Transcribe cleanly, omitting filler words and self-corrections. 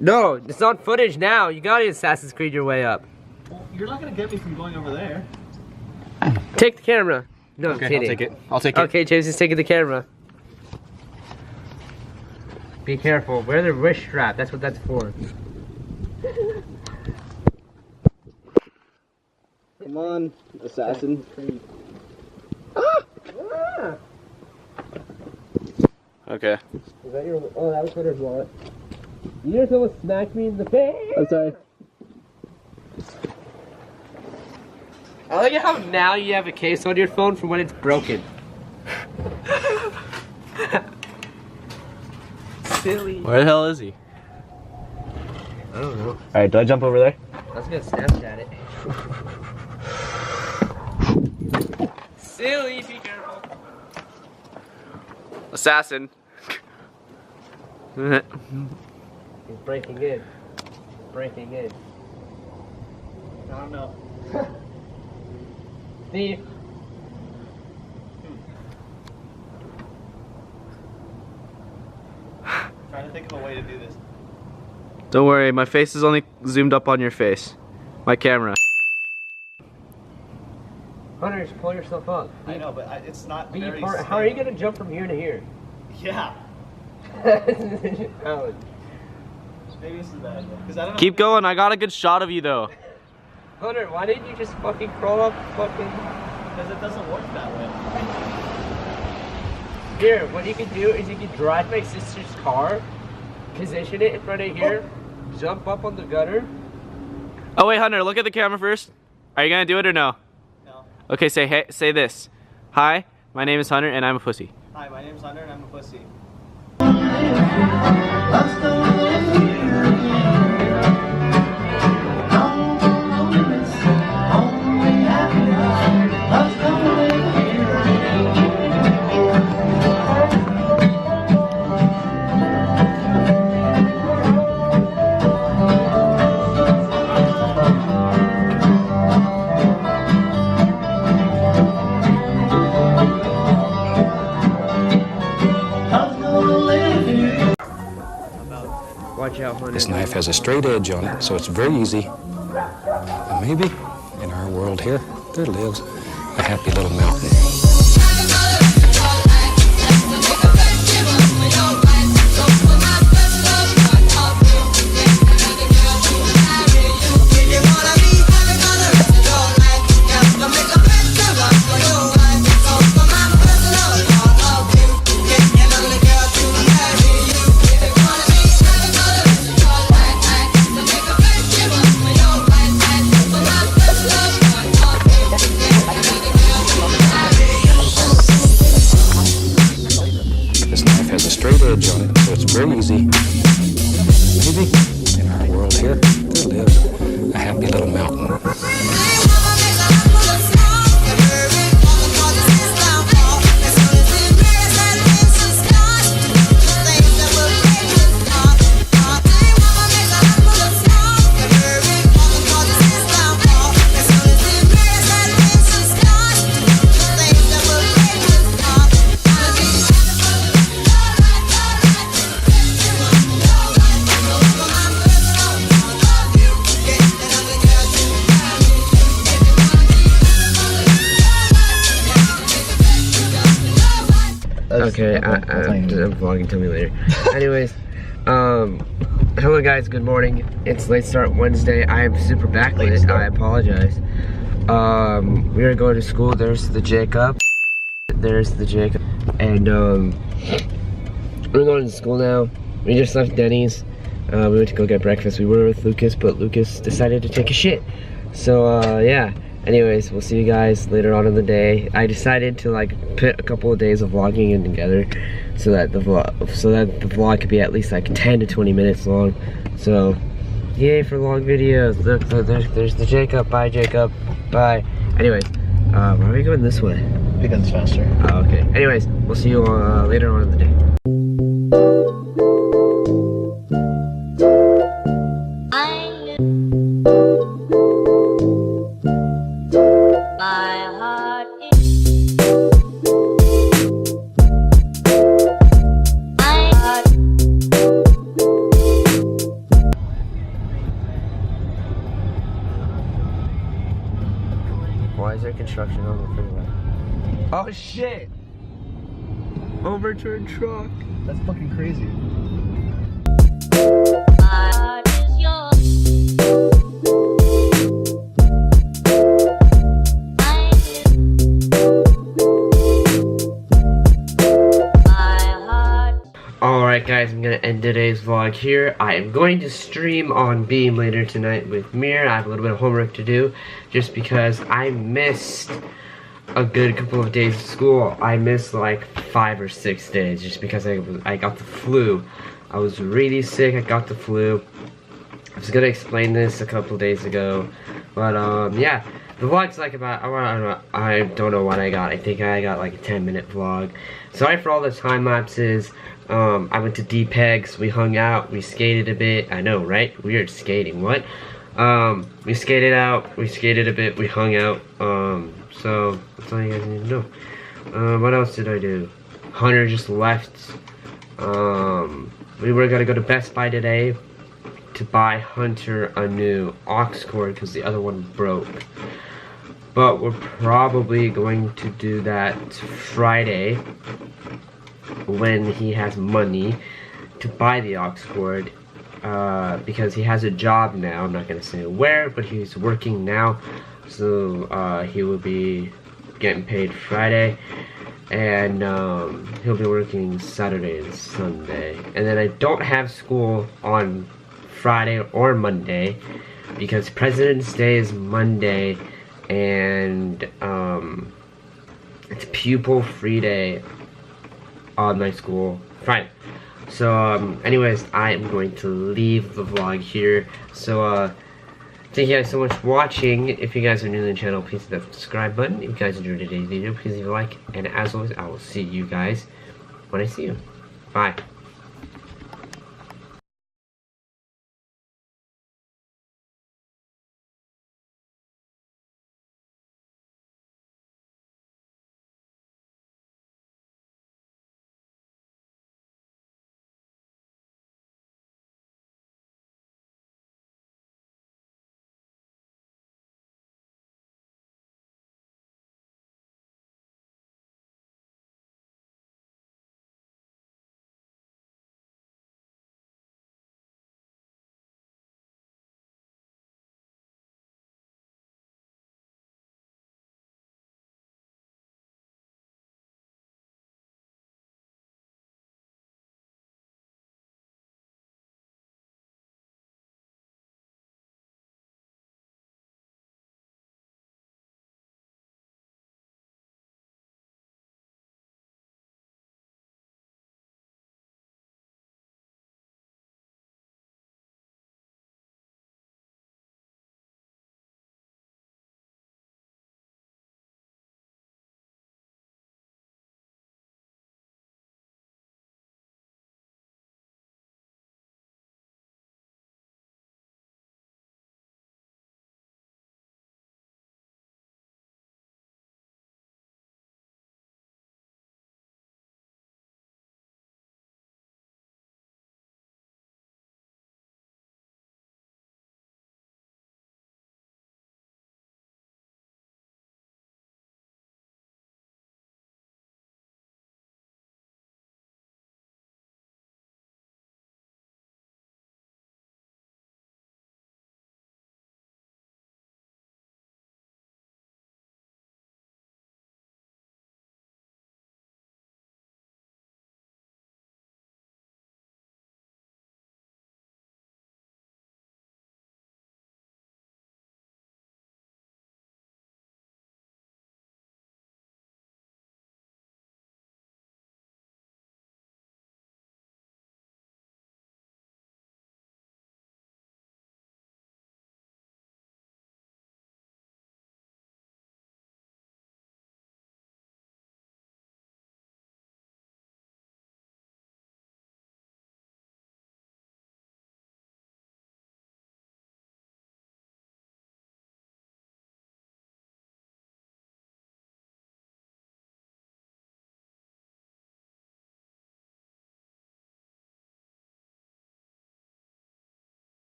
No, it's on footage now. You gotta Assassin's Creed your way up. Well, you're not gonna get me from going over there. Take the camera. No, okay, I'm kidding. I'll take it. I'll take it. Okay, James is taking the camera. Be careful. Wear the wrist strap. That's what that's for. Come on, assassin. Okay. Is that your? Oh, that was Hunter's wallet. You just almost smacked me in the face. I'm sorry. I like how now you have a case on your phone for when it's broken. Silly. Where the hell is he? I don't know. Alright, do I jump over there? I was gonna Snapchat it. Silly, be careful. Assassin. He's breaking in. Breaking in. I don't know. Steve. Trying to think of a way to do this. Don't worry, my face is only zoomed up on your face. My camera. Hunter, just pull yourself up. I know, but it's not very How are you gonna jump from here to here? Yeah. Oh. Maybe this is a bad idea. 'Cause I don't know. Keep going, I got a good shot of you though. Hunter, why didn't you just fucking crawl up fucking... Because it doesn't work that way. Here, what you can do is you can drive my sister's car, position it in front of here, jump up on the gutter. Oh wait, Hunter, look at the camera first. Are you gonna do it or no? No. Okay, say this. Hi, my name is Hunter and I'm a pussy. Hi, my name's Hunter and I'm a pussy. Watch out, Hunter. This knife has a straight edge on it, so it's very easy. And maybe in our world here, there lives a happy little mountain. Edge on it, so it's very easy. Maybe in our world here, there lives a happy little mountain. Okay, I'm vlogging, tell me later. Anyways, hello guys, good morning. It's Late Start Wednesday. I am super backlit, I apologize. We are going to school. There's the Jacob. There's the Jacob. And we're going to school now. We just left Denny's. We went to go get breakfast. We were with Lucas, but Lucas decided to take a shit. So yeah. Anyways, we'll see you guys later on in the day. I decided to like put a couple of days of vlogging in together so that the vlog could be at least like 10 to 20 minutes long. So yay for long videos. Look, there's the Jacob. Bye Jacob. Bye. Anyways, why are we going this way? Because it's faster. Oh, okay. Anyways, we'll see you later on in the day. construction on the freeway. Oh shit! Overturned truck. That's fucking crazy. Alright guys, I'm gonna end today's vlog here. I am going to stream on Beam later tonight with Mir. I have a little bit of homework to do just because I missed a good couple of days of school. I missed like 5 or 6 days just because I got the flu. I was really sick, I got the flu. I was gonna explain this a couple days ago, but yeah, the vlog's like about, I don't know what I got. I think I got like a 10-minute vlog. Sorry for all the time lapses. I went to D-Pegs, we hung out, we skated a bit. I know, right? Weird skating, what? We skated out, we skated a bit, we hung out. So that's all you guys need to know. What else did I do? Hunter just left. We were gonna go to Best Buy today to buy Hunter a new aux cord because the other one broke. But we're probably going to do that Friday when he has money to buy the aux cord, because he has a job now. I'm not gonna say where, but he's working now, so he will be getting paid Friday, and he'll be working Saturday and Sunday. And then I don't have school on Friday or Monday because President's Day is Monday, and it's pupil free day on my school Friday. So anyways, I am going to leave the vlog here. So thank you guys so much for watching. If you guys are new to the channel, please hit that subscribe button. If you guys enjoyed today's video, please leave a like, and as always, I will see you guys when I see you. Bye.